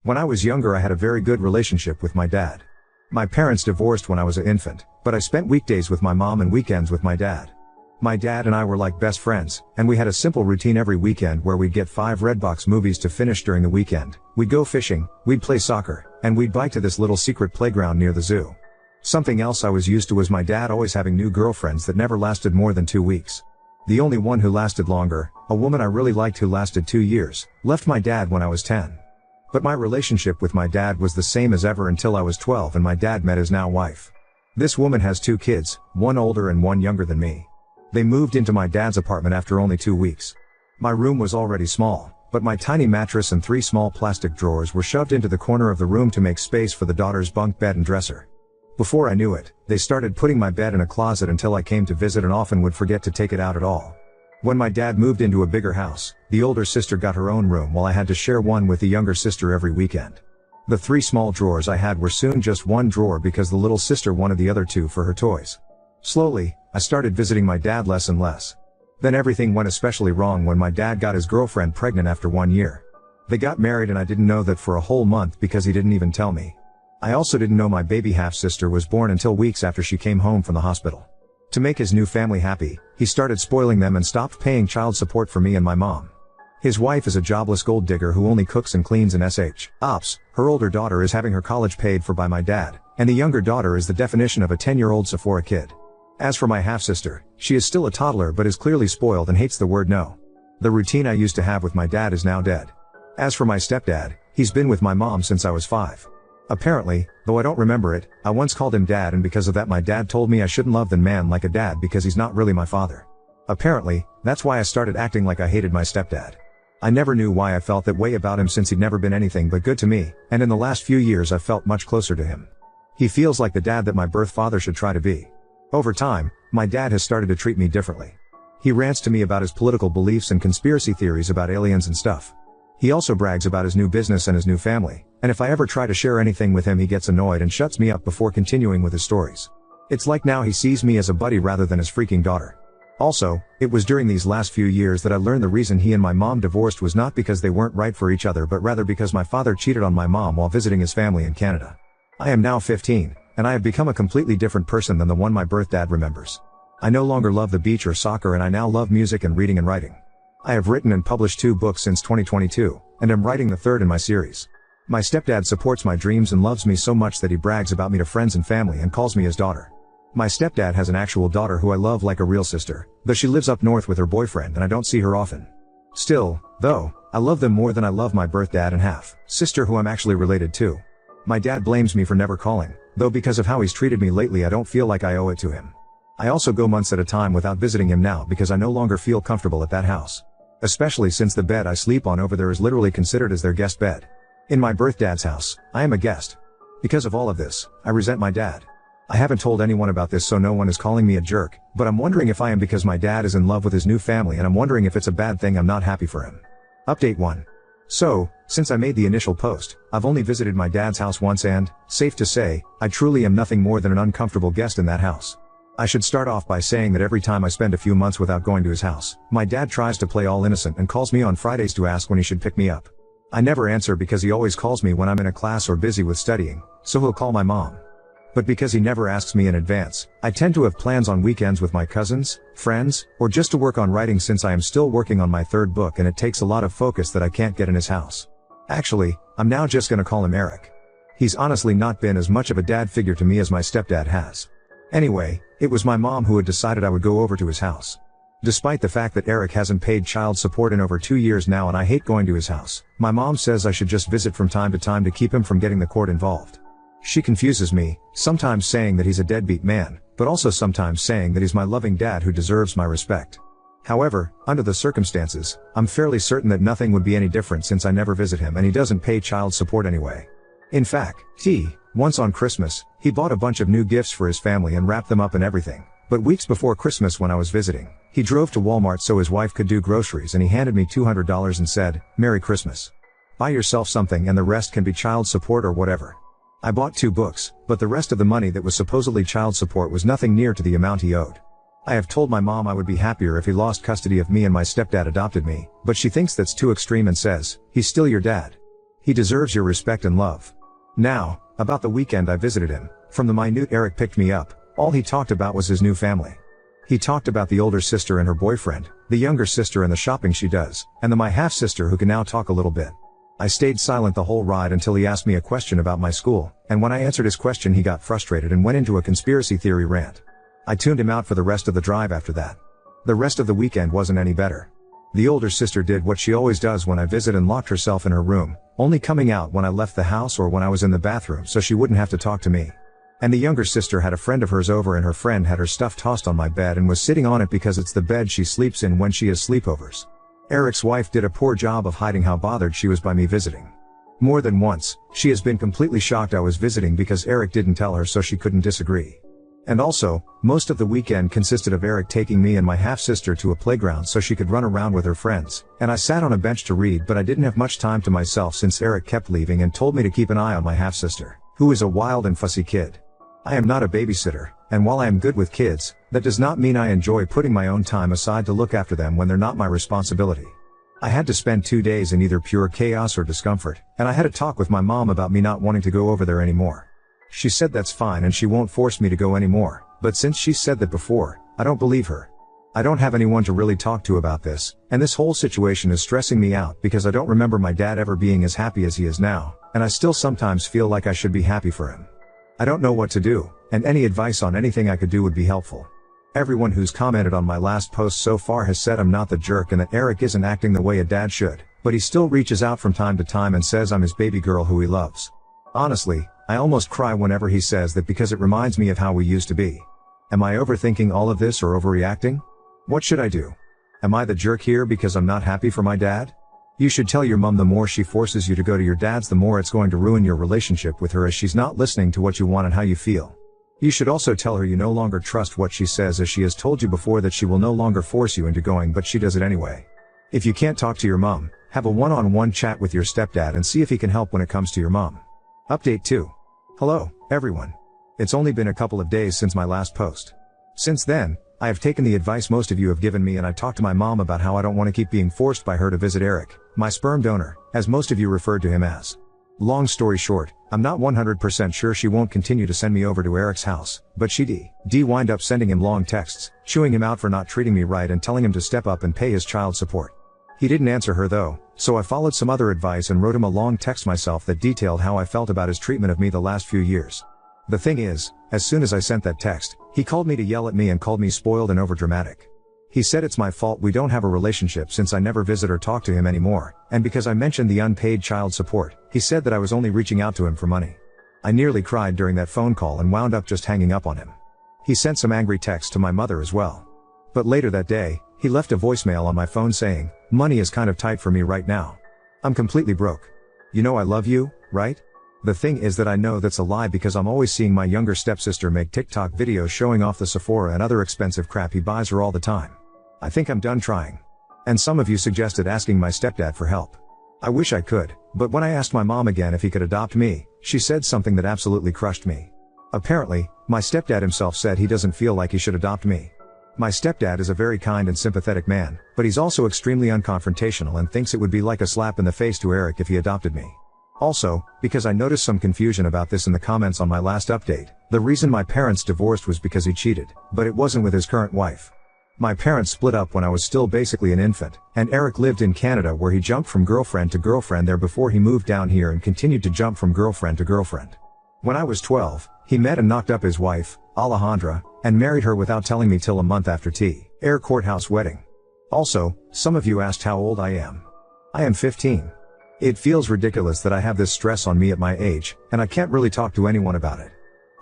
When I was younger I had a very good relationship with my dad. My parents divorced when I was an infant, but I spent weekdays with my mom and weekends with my dad. My dad and I were like best friends, and we had a simple routine every weekend where we'd get 5 Redbox movies to finish during the weekend. We'd go fishing, we'd play soccer, and we'd bike to this little secret playground near the zoo. Something else I was used to was my dad always having new girlfriends that never lasted more than 2 weeks. The only one who lasted longer, a woman I really liked who lasted 2 years, left my dad when I was 10. But my relationship with my dad was the same as ever until I was 12 and my dad met his now wife. This woman has 2 kids, one older and one younger than me. They moved into my dad's apartment after only 2 weeks. My room was already small, but my tiny mattress and 3 small plastic drawers were shoved into the corner of the room to make space for the daughter's bunk bed and dresser. Before I knew it, they started putting my bed in a closet until I came to visit and often would forget to take it out at all. When my dad moved into a bigger house, the older sister got her own room while I had to share one with the younger sister every weekend. The 3 small drawers I had were soon just 1 drawer because the little sister wanted the other 2 for her toys. Slowly, I started visiting my dad less and less. Then everything went especially wrong when my dad got his girlfriend pregnant after 1 year. They got married and I didn't know that for a whole month because he didn't even tell me. I also didn't know my baby half-sister was born until weeks after she came home from the hospital. To make his new family happy, he started spoiling them and stopped paying child support for me and my mom. His wife is a jobless gold digger who only cooks and cleans in ops. Her older daughter is having her college paid for by my dad, and the younger daughter is the definition of a 10-year-old Sephora kid. As for my half-sister, she is still a toddler but is clearly spoiled and hates the word no. The routine I used to have with my dad is now dead. As for my stepdad, he's been with my mom since I was 5. Apparently, though I don't remember it, I once called him dad and because of that my dad told me I shouldn't love the man like a dad because he's not really my father. Apparently, that's why I started acting like I hated my stepdad. I never knew why I felt that way about him since he'd never been anything but good to me, and in the last few years I've felt much closer to him. He feels like the dad that my birth father should try to be. Over time, my dad has started to treat me differently. He rants to me about his political beliefs and conspiracy theories about aliens and stuff. He also brags about his new business and his new family, and if I ever try to share anything with him he gets annoyed and shuts me up before continuing with his stories. It's like now he sees me as a buddy rather than his freaking daughter. Also, it was during these last few years that I learned the reason he and my mom divorced was not because they weren't right for each other but rather because my father cheated on my mom while visiting his family in Canada. I am now 15, and I have become a completely different person than the one my birth dad remembers. I no longer love the beach or soccer and I now love music and reading and writing. I have written and published 2 books since 2022, and am writing the 3rd in my series. My stepdad supports my dreams and loves me so much that he brags about me to friends and family and calls me his daughter. My stepdad has an actual daughter who I love like a real sister, though she lives up north with her boyfriend and I don't see her often. Still, though, I love them more than I love my birth dad and half-sister who I'm actually related to. My dad blames me for never calling, though because of how he's treated me lately I don't feel like I owe it to him. I also go months at a time without visiting him now because I no longer feel comfortable at that house. Especially since the bed I sleep on over there is literally considered as their guest bed. In my birth dad's house, I am a guest. Because of all of this, I resent my dad. I haven't told anyone about this so no one is calling me a jerk, but I'm wondering if I am because my dad is in love with his new family and I'm wondering if it's a bad thing I'm not happy for him. Update 1. So, since I made the initial post, I've only visited my dad's house once and, safe to say, I truly am nothing more than an uncomfortable guest in that house. I should start off by saying that every time I spend a few months without going to his house, my dad tries to play all innocent and calls me on Fridays to ask when he should pick me up. I never answer because he always calls me when I'm in a class or busy with studying, so he'll call my mom. But because he never asks me in advance, I tend to have plans on weekends with my cousins, friends, or just to work on writing since I am still working on my 3rd book and it takes a lot of focus that I can't get in his house. Actually, I'm now just gonna call him Eric. He's honestly not been as much of a dad figure to me as my stepdad has. Anyway, it was my mom who had decided I would go over to his house. Despite the fact that Eric hasn't paid child support in over 2 years now and I hate going to his house, my mom says I should just visit from time to time to keep him from getting the court involved. She confuses me, sometimes saying that he's a deadbeat man, but also sometimes saying that he's my loving dad who deserves my respect. However, under the circumstances, I'm fairly certain that nothing would be any different since I never visit him and he doesn't pay child support anyway. In fact, once on Christmas, he bought a bunch of new gifts for his family and wrapped them up and everything, but weeks before Christmas when I was visiting, he drove to Walmart so his wife could do groceries and he handed me $200 and said, "Merry Christmas. Buy yourself something and the rest can be child support or whatever." I bought 2 books, but the rest of the money that was supposedly child support was nothing near to the amount he owed. I have told my mom I would be happier if he lost custody of me and my stepdad adopted me, but she thinks that's too extreme and says, "He's still your dad." He deserves your respect and love. Now, about the weekend I visited him, from the minute Eric picked me up, all he talked about was his new family. He talked about the older sister and her boyfriend, the younger sister and the shopping she does, and my half-sister who can now talk a little bit. I stayed silent the whole ride until he asked me a question about my school, and when I answered his question he got frustrated and went into a conspiracy theory rant. I tuned him out for the rest of the drive after that. The rest of the weekend wasn't any better. The older sister did what she always does when I visit and locked herself in her room, only coming out when I left the house or when I was in the bathroom so she wouldn't have to talk to me. And the younger sister had a friend of hers over and her friend had her stuff tossed on my bed and was sitting on it because it's the bed she sleeps in when she has sleepovers. Eric's wife did a poor job of hiding how bothered she was by me visiting. More than once, she has been completely shocked I was visiting because Eric didn't tell her so she couldn't disagree. And also, most of the weekend consisted of Eric taking me and my half-sister to a playground so she could run around with her friends, and I sat on a bench to read but I didn't have much time to myself since Eric kept leaving and told me to keep an eye on my half-sister, who is a wild and fussy kid. I am not a babysitter, and while I am good with kids, that does not mean I enjoy putting my own time aside to look after them when they're not my responsibility. I had to spend 2 days in either pure chaos or discomfort, and I had a talk with my mom about me not wanting to go over there anymore. She said that's fine and she won't force me to go anymore, but since she said that before, I don't believe her. I don't have anyone to really talk to about this, and this whole situation is stressing me out because I don't remember my dad ever being as happy as he is now, and I still sometimes feel like I should be happy for him. I don't know what to do, and any advice on anything I could do would be helpful. Everyone who's commented on my last post so far has said I'm not the jerk and that Eric isn't acting the way a dad should, but he still reaches out from time to time and says I'm his baby girl who he loves. Honestly, I almost cry whenever he says that because it reminds me of how we used to be. Am I overthinking all of this or overreacting? What should I do? Am I the jerk here because I'm not happy for my dad? You should tell your mom the more she forces you to go to your dad's the more it's going to ruin your relationship with her as she's not listening to what you want and how you feel. You should also tell her you no longer trust what she says as she has told you before that she will no longer force you into going but she does it anyway. If you can't talk to your mom, have a one-on-one chat with your stepdad and see if he can help when it comes to your mom. Update 2. Hello, everyone. It's only been a couple of days since my last post. Since then, I have taken the advice most of you have given me and I talked to my mom about how I don't want to keep being forced by her to visit Eric, my sperm donor, as most of you referred to him as. Long story short, I'm not 100% sure she won't continue to send me over to Eric's house, but she wind up sending him long texts, chewing him out for not treating me right and telling him to step up and pay his child support. He didn't answer her though, so I followed some other advice and wrote him a long text myself that detailed how I felt about his treatment of me the last few years. The thing is, as soon as I sent that text, he called me to yell at me and called me spoiled and overdramatic. He said it's my fault we don't have a relationship since I never visit or talk to him anymore, and because I mentioned the unpaid child support, he said that I was only reaching out to him for money. I nearly cried during that phone call and wound up just hanging up on him. He sent some angry texts to my mother as well. But later that day, he left a voicemail on my phone saying, "Money is kind of tight for me right now. I'm completely broke. You know I love you, right?" The thing is that I know that's a lie because I'm always seeing my younger stepsister make TikTok videos showing off the Sephora and other expensive crap he buys her all the time. I think I'm done trying. And some of you suggested asking my stepdad for help. I wish I could, but when I asked my mom again if he could adopt me, she said something that absolutely crushed me. Apparently, my stepdad himself said he doesn't feel like he should adopt me. My stepdad is a very kind and sympathetic man, but he's also extremely unconfrontational and thinks it would be like a slap in the face to Eric if he adopted me. Also, because I noticed some confusion about this in the comments on my last update, the reason my parents divorced was because he cheated, but it wasn't with his current wife. My parents split up when I was still basically an infant, and Eric lived in Canada where he jumped from girlfriend to girlfriend there before he moved down here and continued to jump from girlfriend to girlfriend. When I was 12, he met and knocked up his wife, Alejandra, and married her without telling me till a month after Air courthouse wedding. Also, some of you asked how old I am. I am 15. It feels ridiculous that I have this stress on me at my age, and I can't really talk to anyone about it.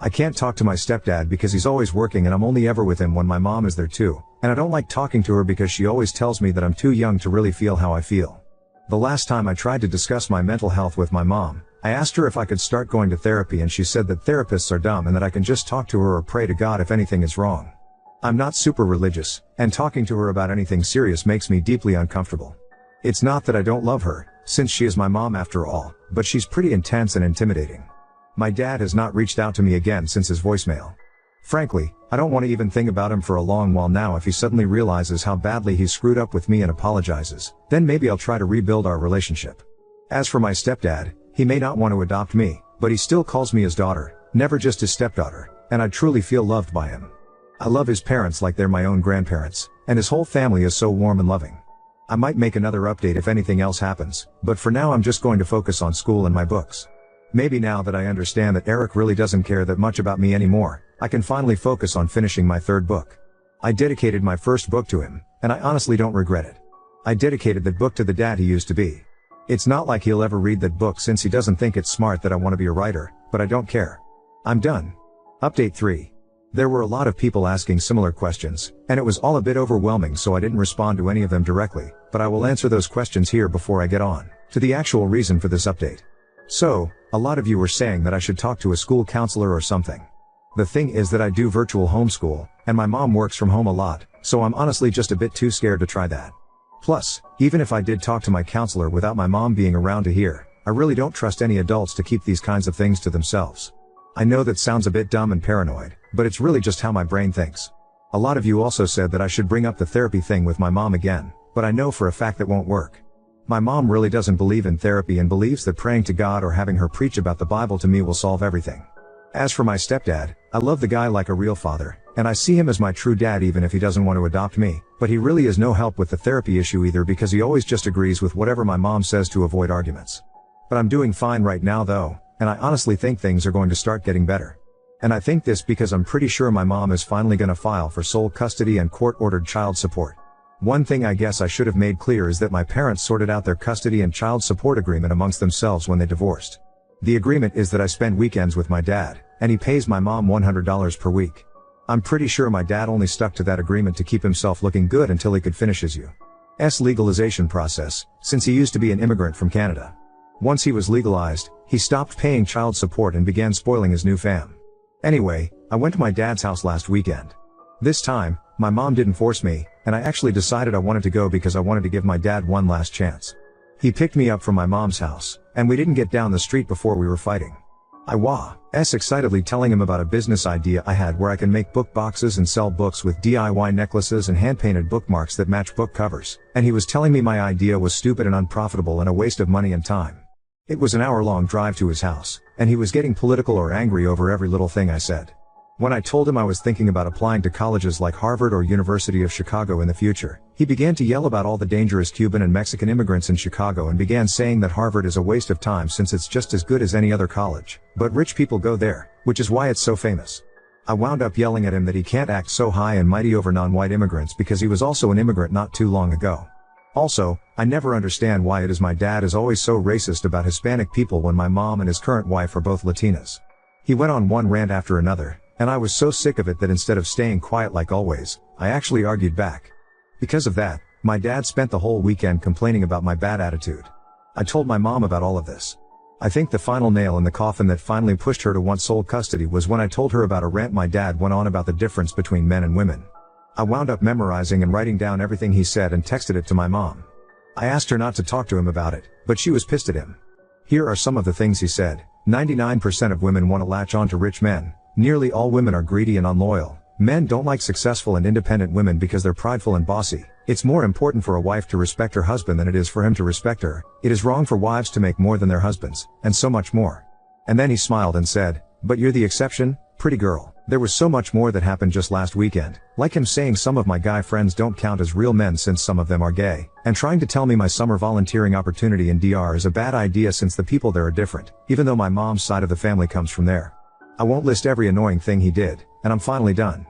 I can't talk to my stepdad because he's always working and I'm only ever with him when my mom is there too, and I don't like talking to her because she always tells me that I'm too young to really feel how I feel. The last time I tried to discuss my mental health with my mom, I asked her if I could start going to therapy and she said that therapists are dumb and that I can just talk to her or pray to God if anything is wrong. I'm not super religious, and talking to her about anything serious makes me deeply uncomfortable. It's not that I don't love her, since she is my mom after all, but she's pretty intense and intimidating. My dad has not reached out to me again since his voicemail. Frankly, I don't want to even think about him for a long while now. If he suddenly realizes how badly he screwed up with me and apologizes, then maybe I'll try to rebuild our relationship. As for my stepdad, he may not want to adopt me, but he still calls me his daughter, never just his stepdaughter, and I truly feel loved by him. I love his parents like they're my own grandparents, and his whole family is so warm and loving. I might make another update if anything else happens, but for now I'm just going to focus on school and my books. Maybe now that I understand that Eric really doesn't care that much about me anymore, I can finally focus on finishing my third book. I dedicated my first book to him, and I honestly don't regret it. I dedicated that book to the dad he used to be. It's not like he'll ever read that book since he doesn't think it's smart that I want to be a writer, but I don't care. I'm done. Update 3. There were a lot of people asking similar questions, and it was all a bit overwhelming, so I didn't respond to any of them directly, but I will answer those questions here before I get on to the actual reason for this update. So, a lot of you were saying that I should talk to a school counselor or something. The thing is that I do virtual homeschool, and my mom works from home a lot, so I'm honestly just a bit too scared to try that. Plus, even if I did talk to my counselor without my mom being around to hear, I really don't trust any adults to keep these kinds of things to themselves. I know that sounds a bit dumb and paranoid, but it's really just how my brain thinks. A lot of you also said that I should bring up the therapy thing with my mom again, but I know for a fact that won't work. My mom really doesn't believe in therapy and believes that praying to God or having her preach about the Bible to me will solve everything. As for my stepdad, I love the guy like a real father, and I see him as my true dad even if he doesn't want to adopt me, but he really is no help with the therapy issue either because he always just agrees with whatever my mom says to avoid arguments. But I'm doing fine right now though, and I honestly think things are going to start getting better. And I think this because I'm pretty sure my mom is finally gonna file for sole custody and court-ordered child support. One thing I guess I should have made clear is that my parents sorted out their custody and child support agreement amongst themselves when they divorced. The agreement is that I spend weekends with my dad, and he pays my mom $100 per week. I'm pretty sure my dad only stuck to that agreement to keep himself looking good until he could finish his U.S. legalization process, since he used to be an immigrant from Canada. Once he was legalized, he stopped paying child support and began spoiling his new fam. Anyway, I went to my dad's house last weekend. This time, my mom didn't force me, and I actually decided I wanted to go because I wanted to give my dad one last chance. He picked me up from my mom's house, and we didn't get down the street before we were fighting. I was excitedly telling him about a business idea I had where I can make book boxes and sell books with DIY necklaces and hand-painted bookmarks that match book covers, and he was telling me my idea was stupid and unprofitable and a waste of money and time. It was an hour-long drive to his house, and he was getting political or angry over every little thing I said. When I told him I was thinking about applying to colleges like Harvard or University of Chicago in the future, he began to yell about all the dangerous Cuban and Mexican immigrants in Chicago and began saying that Harvard is a waste of time since it's just as good as any other college, but rich people go there, which is why it's so famous. I wound up yelling at him that he can't act so high and mighty over non-white immigrants because he was also an immigrant not too long ago. Also, I never understand why it is my dad is always so racist about Hispanic people when my mom and his current wife are both Latinas. He went on one rant after another, and I was so sick of it that instead of staying quiet like always, I actually argued back. Because of that, my dad spent the whole weekend complaining about my bad attitude. I told my mom about all of this. I think the final nail in the coffin that finally pushed her to want sole custody was when I told her about a rant my dad went on about the difference between men and women. I wound up memorizing and writing down everything he said and texted it to my mom. I asked her not to talk to him about it, but she was pissed at him. Here are some of the things he said. 99% of women want to latch on to rich men. Nearly all women are greedy and unloyal. Men don't like successful and independent women because they're prideful and bossy. It's more important for a wife to respect her husband than it is for him to respect her. It is wrong for wives to make more than their husbands, and so much more. And then he smiled and said, "But you're the exception, pretty girl." There was so much more that happened just last weekend, like him saying some of my guy friends don't count as real men since some of them are gay, and trying to tell me my summer volunteering opportunity in DR is a bad idea since the people there are different, even though my mom's side of the family comes from there. I won't list every annoying thing he did, and I'm finally done.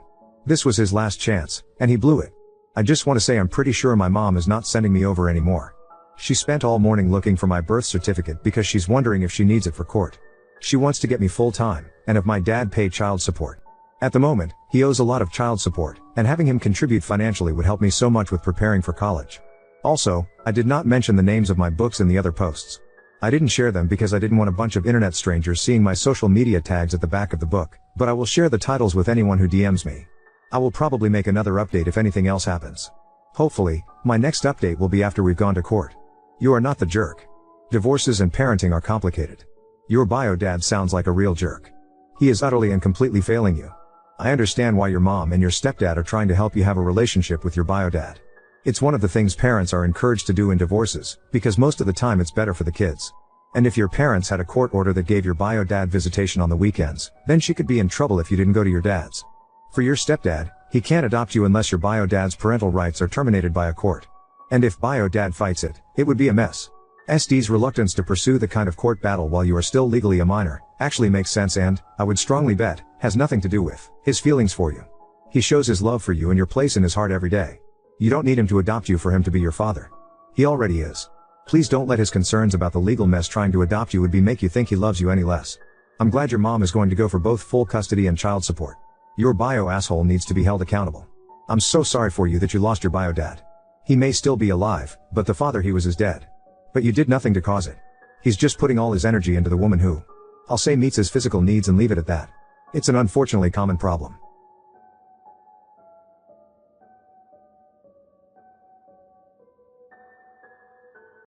This was his last chance, and he blew it. I just want to say I'm pretty sure my mom is not sending me over anymore. She spent all morning looking for my birth certificate because she's wondering if she needs it for court. She wants to get me full time, and if my dad paid child support. At the moment, he owes a lot of child support, and having him contribute financially would help me so much with preparing for college. Also, I did not mention the names of my books in the other posts. I didn't share them because I didn't want a bunch of internet strangers seeing my social media tags at the back of the book, but I will share the titles with anyone who DMs me. I will probably make another update if anything else happens. Hopefully, my next update will be after we've gone to court. You are not the jerk. Divorces and parenting are complicated. Your bio dad sounds like a real jerk. He is utterly and completely failing you. I understand why your mom and your stepdad are trying to help you have a relationship with your bio dad. It's one of the things parents are encouraged to do in divorces, because most of the time it's better for the kids. And if your parents had a court order that gave your bio dad visitation on the weekends, then she could be in trouble if you didn't go to your dad's. For your stepdad, he can't adopt you unless your bio dad's parental rights are terminated by a court. And if bio dad fights it, it would be a mess. SD's reluctance to pursue the kind of court battle while you are still legally a minor, actually makes sense and, I would strongly bet, has nothing to do with his feelings for you. He shows his love for you and your place in his heart every day. You don't need him to adopt you for him to be your father. He already is. Please don't let his concerns about the legal mess trying to adopt you would be make you think he loves you any less. I'm glad your mom is going to go for both full custody and child support. Your bio asshole needs to be held accountable. I'm so sorry for you that you lost your bio dad. He may still be alive, but the father he was is dead. But you did nothing to cause it. He's just putting all his energy into the woman who, I'll say, meets his physical needs and leave it at that. It's an unfortunately common problem.